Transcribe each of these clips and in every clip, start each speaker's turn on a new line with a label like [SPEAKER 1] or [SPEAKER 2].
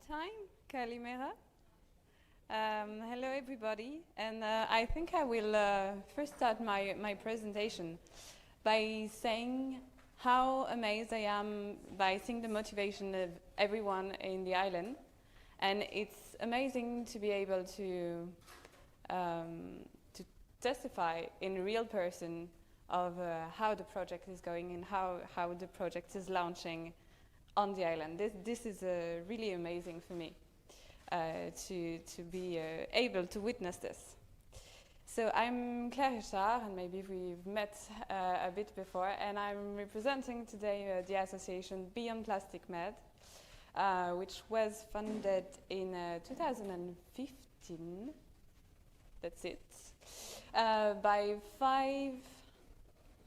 [SPEAKER 1] time. Kalimera. Hello everybody, and I think I will first start my presentation by saying how amazed I am by seeing the motivation of everyone in the island, and it's amazing to be able to testify in a real person of how the project is going and how the project is launching on the island. This is really amazing for me to be able to witness this. So I'm Claire Richard, and maybe we've met a bit before, and I'm representing today the association Beyond Plastic Med, which was funded in 2015, that's it, by 5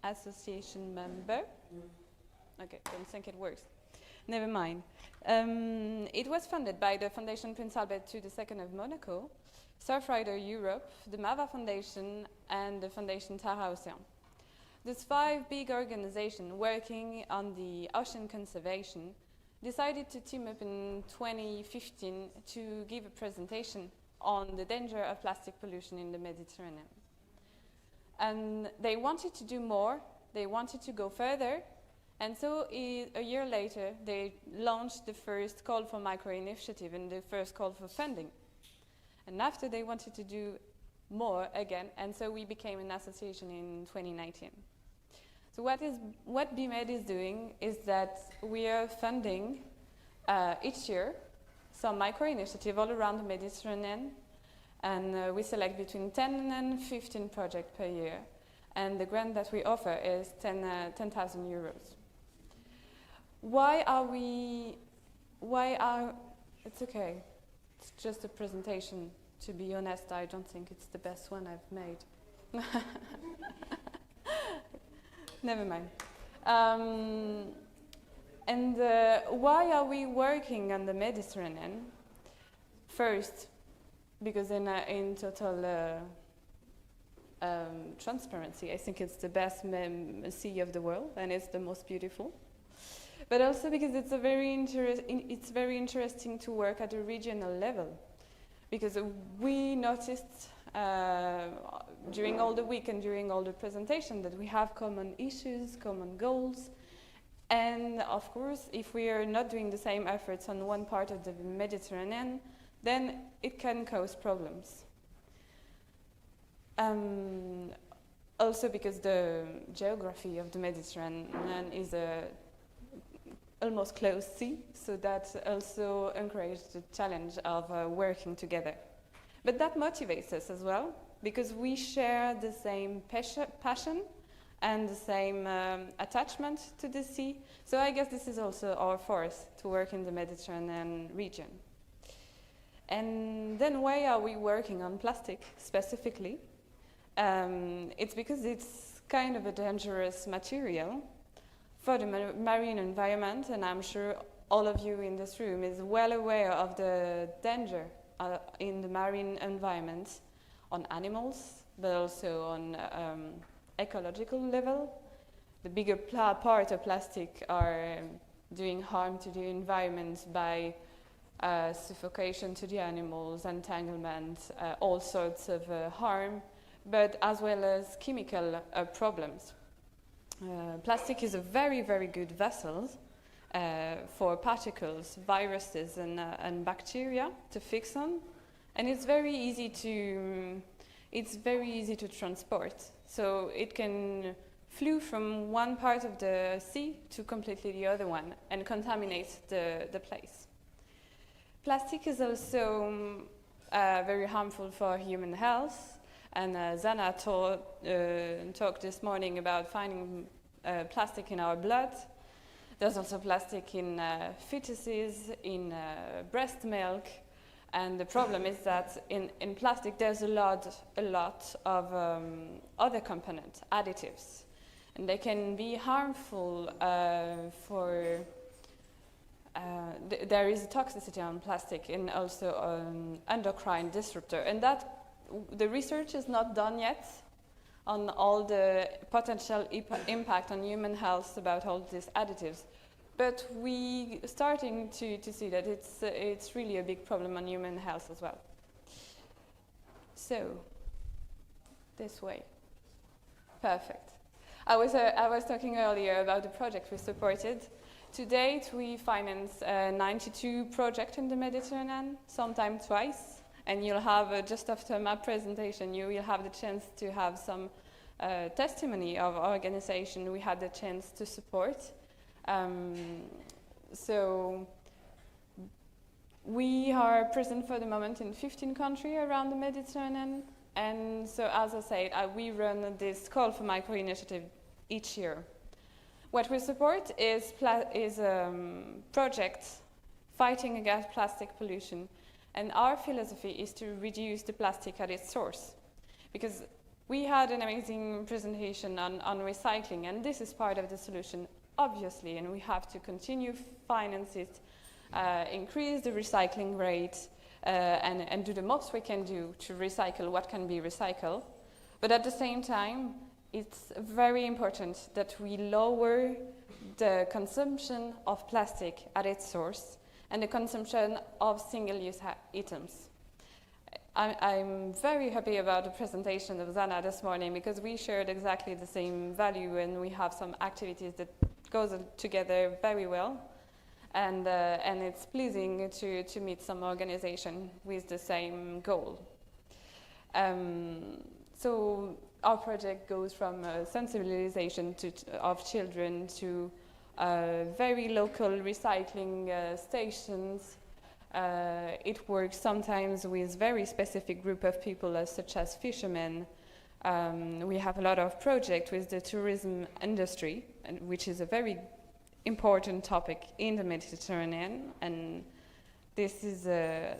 [SPEAKER 1] association members. Okay, don't think it works. Never mind. It was funded by the Foundation Prince Albert II of Monaco, Surfrider Europe, the MAVA Foundation, and the Foundation Tara Océan. These 5 big organizations working on the ocean conservation decided to team up in 2015 to give a presentation on the danger of plastic pollution in the Mediterranean. And they wanted to do more, they wanted to go further, and so a year later they launched the first call for micro-initiative and the first call for funding. And after they wanted to do more again, and so we became an association in 2019. So what BMed is doing is that we are funding each year some micro-initiative all around the Mediterranean, and we select between 10 and 15 projects per year, and the grant that we offer is 10,000 euros. It's okay, it's just a presentation. To be honest, I don't think it's the best one I've made. Never mind. Why are we working on the Mediterranean? First, because in total transparency, I think it's the best sea of the world, and it's the most beautiful. But also because it's very interesting to work at a regional level, because we noticed during all the week and during all the presentation that we have common issues, common goals, and of course, if we are not doing the same efforts on one part of the Mediterranean, then it can cause problems. Also because the geography of the Mediterranean is a almost closed sea, so that also encourages the challenge of working together. But that motivates us as well, because we share the same passion and the same attachment to the sea. So I guess this is also our force to work in the Mediterranean region. And then why are we working on plastic specifically? It's because it's kind of a dangerous material for the marine environment, and I'm sure all of you in this room is well aware of the danger in the marine environment on animals, but also on ecological level. The bigger part of plastic are doing harm to the environment by suffocation to the animals, entanglement, all sorts of harm, but as well as chemical problems. Plastic is a very, very good vessel for particles, viruses, and bacteria to fix on, and it's very easy to transport. So it can flew from one part of the sea to completely the other one and contaminate the place. Plastic is also very harmful for human health. And Zana talked this morning about finding plastic in our blood. There's also plastic in fetuses, in breast milk, and the problem is that in plastic there's a lot of other components, additives, and they can be harmful for. There is a toxicity on plastic and also endocrine disruptor, and that. The research is not done yet on all the potential impact on human health about all these additives, but we starting to see that it's really a big problem on human health as well. So, this way. Perfect. I was talking earlier about the project we supported. To date, we finance 92 projects in the Mediterranean, sometimes twice. And you'll have, just after my presentation, you will have the chance to have some testimony of organization we had the chance to support. So we are present for the moment in 15 countries around the Mediterranean. And so, as I said, we run this call for micro initiative each year. What we support is projects fighting against plastic pollution. And our philosophy is to reduce the plastic at its source. Because we had an amazing presentation on recycling, and this is part of the solution, obviously, and we have to continue finance it, increase the recycling rate, and do the most we can do to recycle what can be recycled. But at the same time, it's very important that we lower the consumption of plastic at its source and the consumption of single-use items. I'm very happy about the presentation of Zana this morning because we shared exactly the same value and we have some activities that goes together very well. And it's pleasing to meet some organization with the same goal. So our project goes from sensibilization of children to very local recycling stations. It works sometimes with very specific group of people, such as fishermen. We have a lot of projects with the tourism industry, which is a very important topic in the Mediterranean, and this is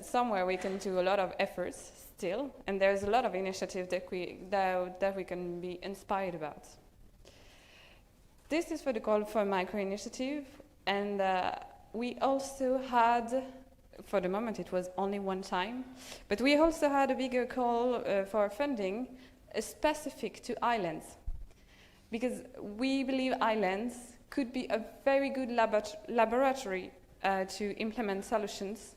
[SPEAKER 1] somewhere we can do a lot of efforts still, and there's a lot of initiatives that we can be inspired about. This is for the call for micro initiative, and we also had, for the moment it was only one time, but we also had a bigger call for funding specific to islands, because we believe islands could be a very good laboratory to implement solutions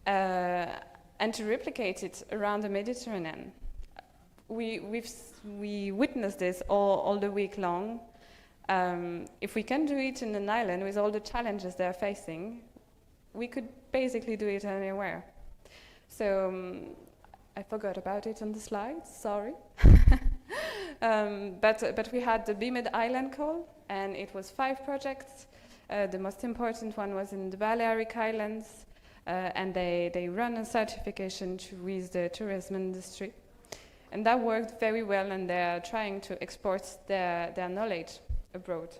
[SPEAKER 1] and to replicate it around the Mediterranean. We witnessed this all the week long. If we can do it in an island with all the challenges they're facing, we could basically do it anywhere. So I forgot about it on the slides, sorry. But we had the BIMED Island call, and it was 5 projects. The most important one was in the Balearic Islands, and they run a certification with the tourism industry. And that worked very well, and they're trying to export their knowledge abroad.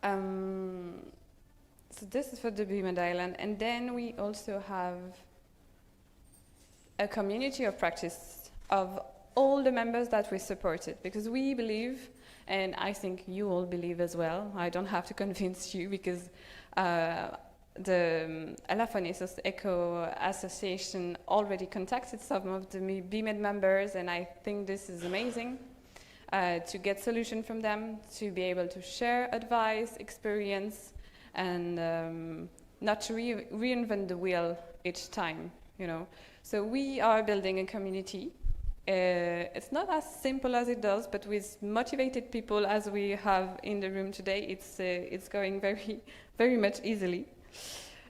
[SPEAKER 1] So this is for the BIMED Island, and then we also have a community of practice of all the members that we supported, because we believe, and I think you all believe as well, I don't have to convince you, because the Elaphonisos Eco Association already contacted some of the BIMED members, and I think this is amazing to get solution from them, to be able to share advice, experience, and not to reinvent the wheel each time, you know. So we are building a community. It's not as simple as it does, but with motivated people as we have in the room today, it's going very much easily.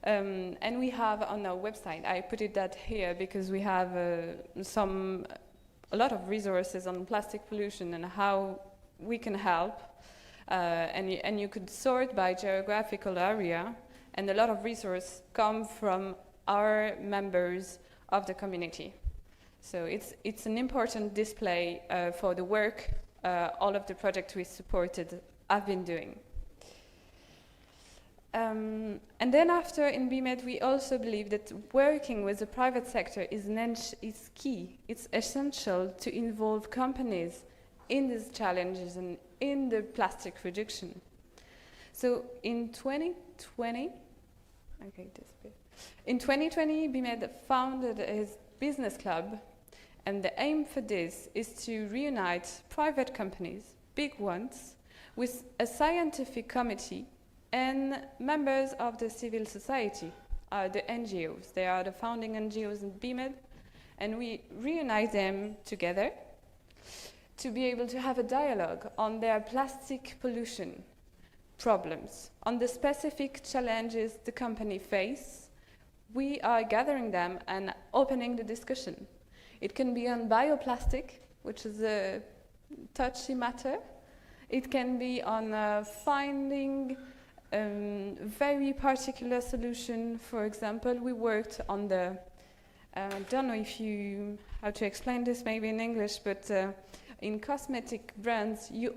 [SPEAKER 1] And we have on our website, I put that here because we have a lot of resources on plastic pollution and how we can help. And you could sort by geographical area, and a lot of resources come from our members of the community. So it's an important display for the work all of the projects we supported have been doing. And then after in BIMED, we also believe that working with the private sector is key. It's essential to involve companies in these challenges and in the plastic reduction. So in 2020, BIMED founded his business club, and the aim for this is to reunite private companies, big ones, with a scientific committee and members of the civil society, the NGOs. They are the founding NGOs in BIMED, and we reunite them together to be able to have a dialogue on their plastic pollution problems, on the specific challenges the company face. We are gathering them and opening the discussion. It can be on bioplastic, which is a touchy matter. It can be on finding very particular solution. For example, we worked on the, I don't know if you, how to explain this maybe in English, but in cosmetic brands, you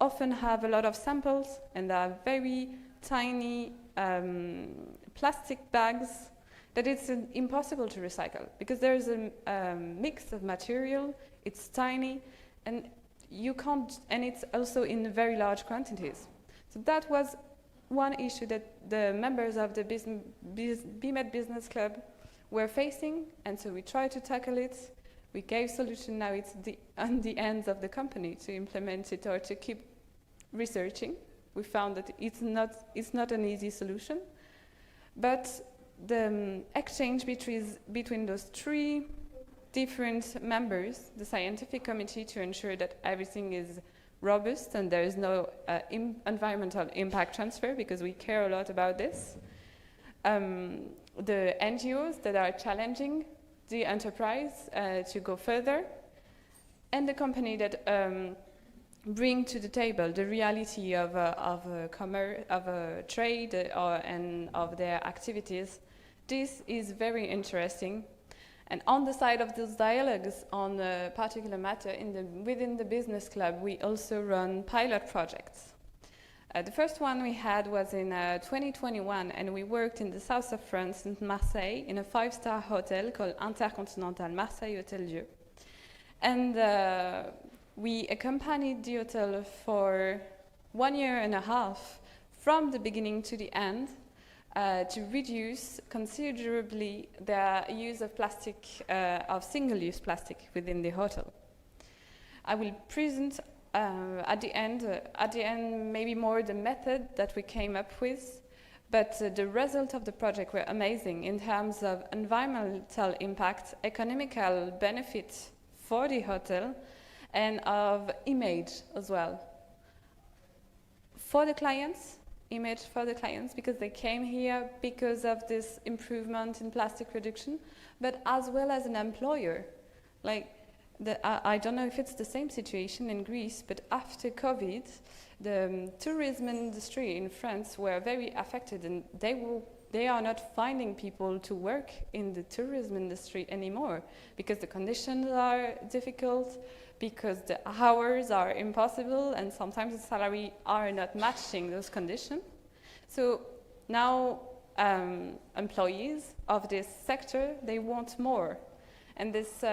[SPEAKER 1] often have a lot of samples and there are very tiny plastic bags that it's impossible to recycle because there's a mix of material, it's tiny, and you can't, and it's also in very large quantities. So that was one issue that the members of the BIMED Business Club were facing, and so we tried to tackle it. We gave solution. Now it's on the ends of the company to implement it or to keep researching. We found that it's not an easy solution, but the exchange between those three different members, the scientific committee, to ensure that everything is robust and there is no environmental impact transfer, because we care a lot about this. The NGOs that are challenging the enterprise to go further, and the company that bring to the table the reality of a trade and of their activities. This is very interesting. And on the side of those dialogues on a particular matter within the business club, we also run pilot projects. The first one we had was in 2021, and we worked in the south of France, in Marseille, in a 5-star hotel called Intercontinental Marseille Hôtel Dieu. And we accompanied the hotel for 1.5 years from the beginning to the end to reduce considerably the use of plastic, of single-use plastic within the hotel. I will present at the end maybe more the method that we came up with, but the result of the project were amazing in terms of environmental impact, economical benefit for the hotel, and of image as well. For the clients, image for the clients, because they came here because of this improvement in plastic reduction, but as well as an employer. Like, I don't know if it's the same situation in Greece, but after COVID, the tourism industry in France were very affected, and they are not finding people to work in the tourism industry anymore because the conditions are difficult, because the hours are impossible, and sometimes the salary are not matching those conditions. So now employees of this sector, they want more. And this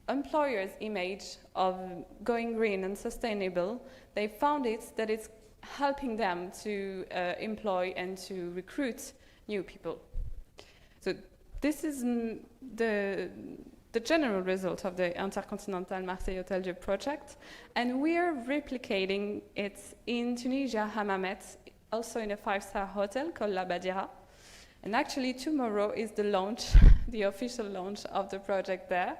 [SPEAKER 1] employer's image of going green and sustainable, they found that it's helping them to employ and to recruit new people. So this is the general result of the Intercontinental Marseille Hôtel Dieu project, and we're replicating it in Tunisia, Hammamet, also in a 5-star hotel called La Badira. And actually tomorrow is the launch, the official launch of the project there.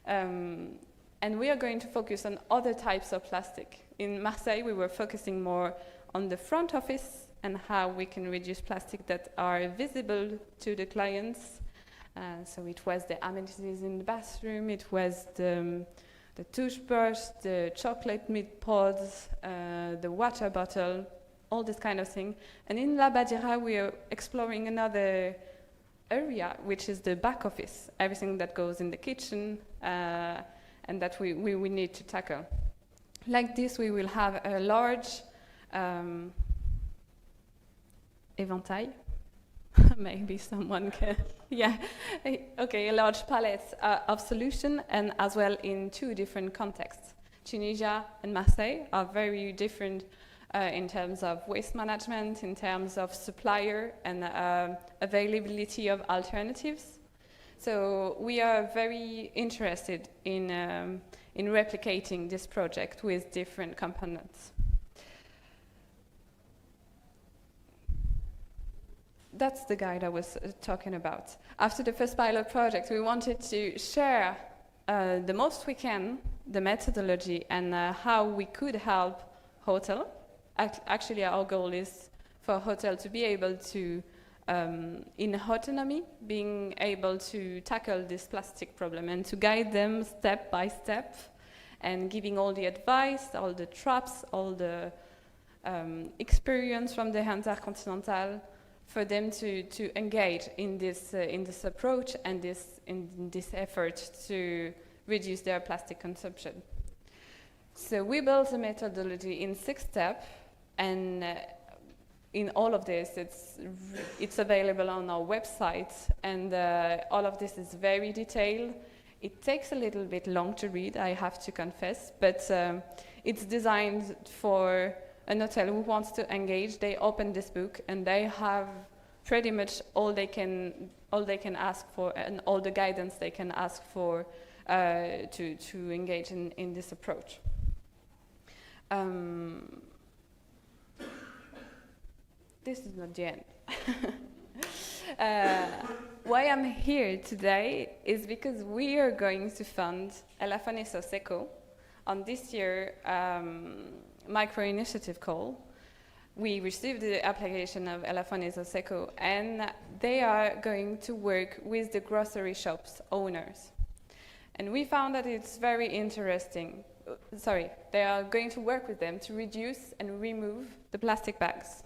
[SPEAKER 1] And we are going to focus on other types of plastic. In Marseille, we were focusing more on the front office and how we can reduce plastic that are visible to the clients. So it was the amenities in the bathroom, it was the toothbrush, the chocolate milk pods, the water bottle, all this kind of thing. And in La Badira, we are exploring another area, which is the back office, everything that goes in the kitchen, and that we need to tackle. Like this, we will have a large éventail. Maybe someone can, yeah, okay, a large palette of solution, and as well in 2 different contexts. Tunisia and Marseille are very different in terms of waste management, in terms of supplier and availability of alternatives. So we are very interested in replicating this project with different components. that's the guide I was talking about. After the first pilot project, we wanted to share the most we can, the methodology and how we could help hotel. Actually, our goal is for hotel to be able to, in autonomy, being able to tackle this plastic problem and to guide them step by step and giving all the advice, all the traps, all the experience from the Intercontinental for them to engage in this approach and in this effort to reduce their plastic consumption. So we built a methodology in 6 steps, and in all of this, it's available on our website, and all of this is very detailed. It takes a little bit long to read, I have to confess, but it's designed for an hotel who wants to engage. They open this book and they have pretty much all they can ask for and all the guidance they can ask for to engage in this approach. This is not the end. Why I'm here today is because we are going to fund Elefonisos Eco on this year micro-initiative call. We received the application of Elefonisos Eco, and they are going to work with the grocery shops owners. And we found that it's very interesting. They are going to work with them to reduce and remove the plastic bags.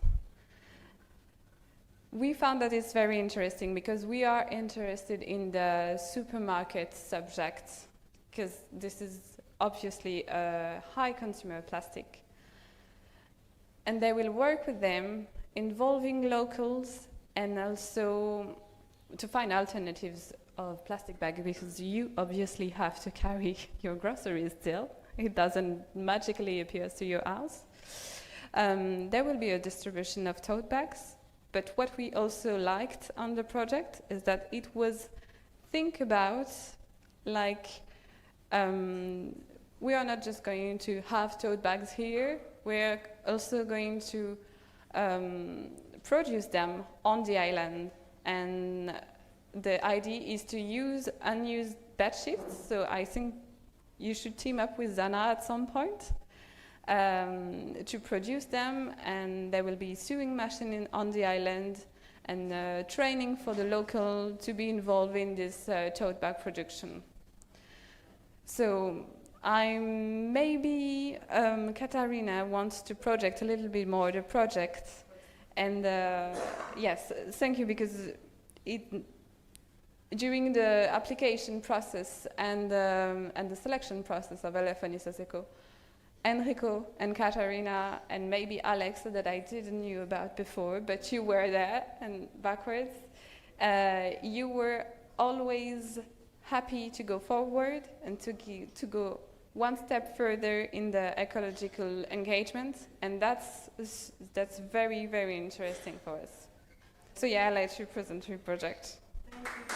[SPEAKER 1] We found that it's very interesting because we are interested in the supermarket subject, because this is obviously a high consumer of plastic. And they will work with them, involving locals, and also to find alternatives of plastic bags, because you obviously have to carry your groceries still. It doesn't magically appear to your house. There will be a distribution of tote bags, but what we also liked on the project is that it was think about like we are not just going to have tote bags here, we're also going to produce them on the island, and the idea is to use unused bed sheets. So I think you should team up with Zana at some point to produce them, and there will be sewing machine on the island and training for the local to be involved in this tote bag production. So maybe Katarina wants to project a little bit more the project, and yes, thank you, because during the application process and the selection process of Elefonisos Eco, Enrico and Katarina and maybe Alex, that I didn't knew about before, but you were there and backwards, you were always happy to go forward and to go one step further in the ecological engagement, and that's very, very interesting for us. So yeah, I'll let you present your project.
[SPEAKER 2] Thank you.